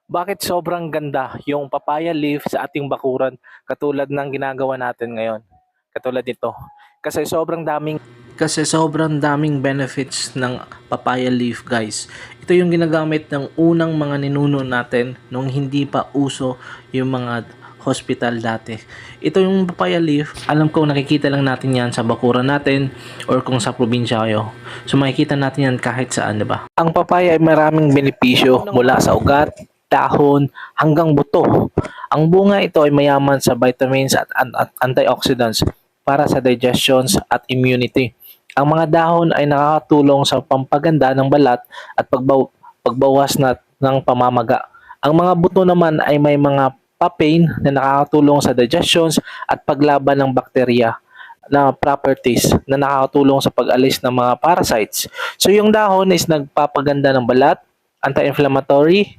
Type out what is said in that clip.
Bakit sobrang ganda yung papaya leaf sa ating bakuran katulad ng ginagawa natin ngayon? Katulad nito. Kasi sobrang daming benefits ng papaya leaf, guys. Ito yung ginagamit ng unang mga ninuno natin nung hindi pa uso yung mga hospital dati. Ito yung papaya leaf, alam ko nakikita lang natin yan sa bakuran natin or kung sa probinsya kayo. So makikita natin yan kahit saan, di ba? Ang papaya ay maraming benepisyo mula sa ugat, dahon, hanggang buto. Ang bunga ito ay mayaman sa vitamins at antioxidants para sa digestions at immunity. Ang mga dahon ay nakakatulong sa pampaganda ng balat at pagbawas ng pamamaga. Ang mga buto naman ay may mga papain na nakakatulong sa digestions at paglaban ng bakterya na properties na nakakatulong sa pag-alis ng mga parasites. So yung dahon is nagpapaganda ng balat, anti-inflammatory,